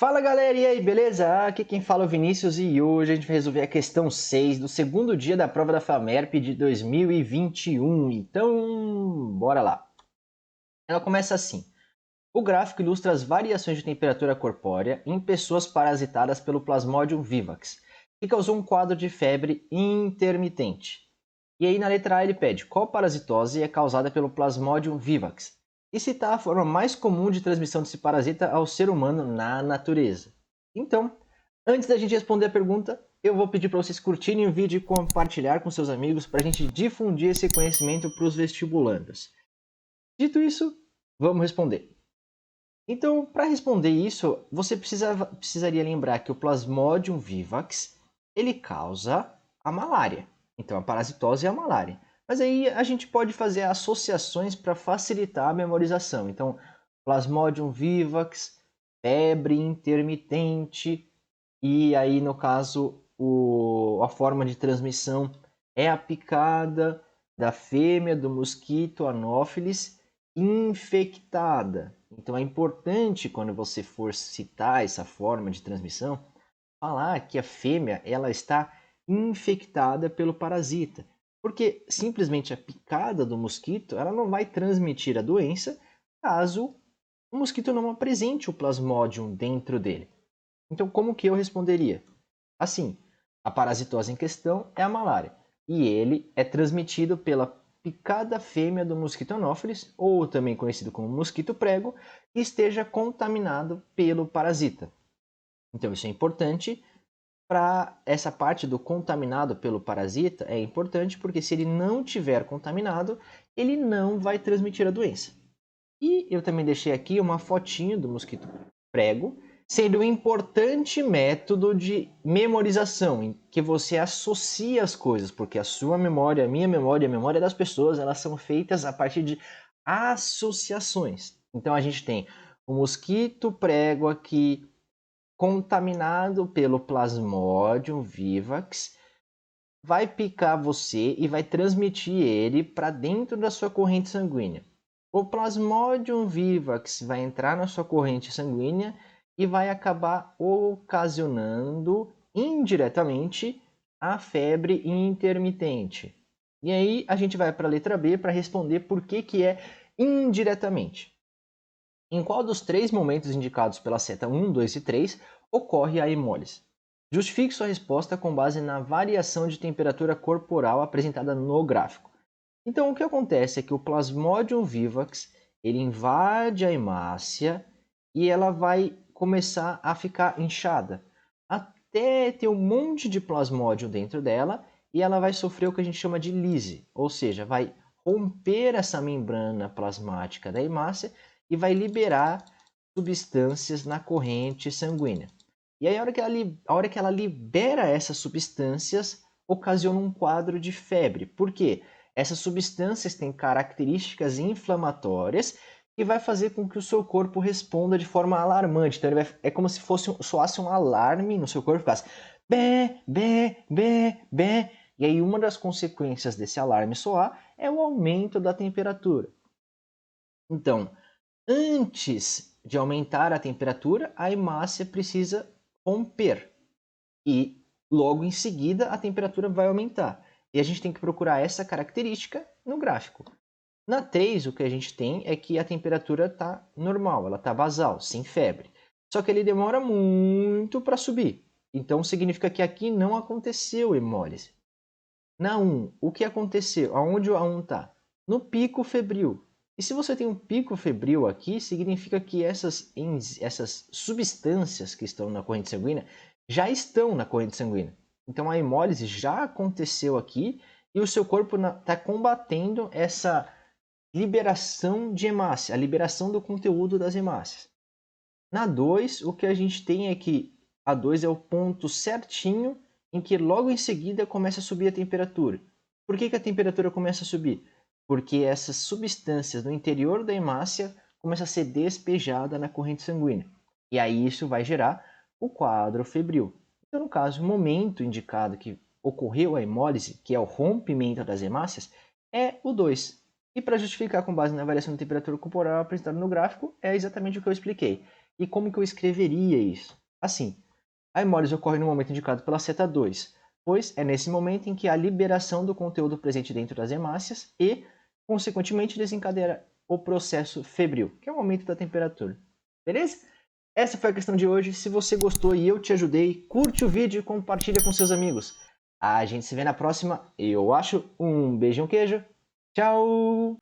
Fala galera, e aí, beleza? Aqui quem fala é o Vinícius e hoje a gente vai resolver a questão 6 do segundo dia da prova da FAMERP de 2021. Então, bora lá. Ela começa assim. O gráfico ilustra as variações de temperatura corpórea em pessoas parasitadas pelo Plasmodium vivax, que causou um quadro de febre intermitente. E aí na letra A ele pede qual parasitose é causada pelo Plasmodium vivax e citar a forma mais comum de transmissão desse parasita ao ser humano na natureza. Então, antes da gente responder a pergunta, eu vou pedir para vocês curtirem o vídeo e compartilhar com seus amigos para a gente difundir esse conhecimento para os vestibulandos. Dito isso, vamos responder. Então, para responder isso, você precisaria lembrar que o Plasmodium vivax ele causa a malária. Então, a parasitose é a malária. Mas aí a gente pode fazer associações para facilitar a memorização. Então, Plasmodium vivax, febre intermitente, e aí, no caso, a forma de transmissão é a picada da fêmea do mosquito Anopheles infectada. Então é importante, quando você for citar essa forma de transmissão, falar que a fêmea ela está infectada pelo parasita. Porque simplesmente a picada do mosquito ela não vai transmitir a doença caso o mosquito não apresente o plasmodium dentro dele. Então, como que eu responderia? Assim, a parasitose em questão é a malária e ele é transmitido pela picada fêmea do mosquito Anopheles, ou também conhecido como mosquito prego, que esteja contaminado pelo parasita. Então, isso é importante para essa parte do contaminado pelo parasita, é importante porque se ele não tiver contaminado, ele não vai transmitir a doença. E eu também deixei aqui uma fotinho do mosquito prego, sendo um importante método de memorização, em que você associa as coisas, porque a sua memória, a minha memória, a memória das pessoas, elas são feitas a partir de associações. Então a gente tem o mosquito prego aqui contaminado pelo Plasmodium vivax, vai picar você e vai transmitir ele para dentro da sua corrente sanguínea. O Plasmodium vivax vai entrar na sua corrente sanguínea e vai acabar ocasionando indiretamente a febre intermitente. E aí a gente vai para a letra B para responder por que é indiretamente. Em qual dos três momentos indicados pela seta 1, 2 e 3 ocorre a hemólise? Justifique sua resposta com base na variação de temperatura corporal apresentada no gráfico. Então, o que acontece é que o Plasmodium vivax ele invade a hemácia e ela vai começar a ficar inchada, até ter um monte de plasmódio dentro dela e ela vai sofrer o que a gente chama de lise, ou seja, vai romper essa membrana plasmática da hemácia e vai liberar substâncias na corrente sanguínea. E aí, a hora que ela libera essas substâncias, ocasiona um quadro de febre. Por quê? Essas substâncias têm características inflamatórias que vai fazer com que o seu corpo responda de forma alarmante. Então, é como se soasse um alarme no seu corpo, ficasse bé, bé, bé, bé. E aí, uma das consequências desse alarme soar é o aumento da temperatura. Então, antes de aumentar a temperatura, a hemácia precisa romper e logo em seguida a temperatura vai aumentar. E a gente tem que procurar essa característica no gráfico. Na 3, o que a gente tem é que a temperatura está normal, ela está basal, sem febre. Só que ele demora muito para subir. Então significa que aqui não aconteceu hemólise. Na 1, o que aconteceu? Aonde a 1 está? No pico febril. E se você tem um pico febril aqui, significa que essas substâncias que estão na corrente sanguínea já estão na corrente sanguínea. Então a hemólise já aconteceu aqui e o seu corpo está combatendo essa liberação de hemácia, a liberação do conteúdo das hemácias. Na 2, o que a gente tem é que a 2 é o ponto certinho em que logo em seguida começa a subir a temperatura. Por que a temperatura começa a subir? Porque essas substâncias no interior da hemácia começam a ser despejadas na corrente sanguínea. E aí isso vai gerar o quadro febril. Então, no caso, o momento indicado que ocorreu a hemólise, que é o rompimento das hemácias, é o 2. E para justificar com base na variação de temperatura corporal apresentada no gráfico, é exatamente o que eu expliquei. E como que eu escreveria isso? Assim, a hemólise ocorre no momento indicado pela seta 2, pois é nesse momento em que há liberação do conteúdo presente dentro das hemácias e, consequentemente, desencadeia o processo febril, que é o aumento da temperatura. Beleza? Essa foi a questão de hoje. Se você gostou e eu te ajudei, curte o vídeo e compartilha com seus amigos. A gente se vê na próxima, eu acho. Um beijo e um queijo. Tchau!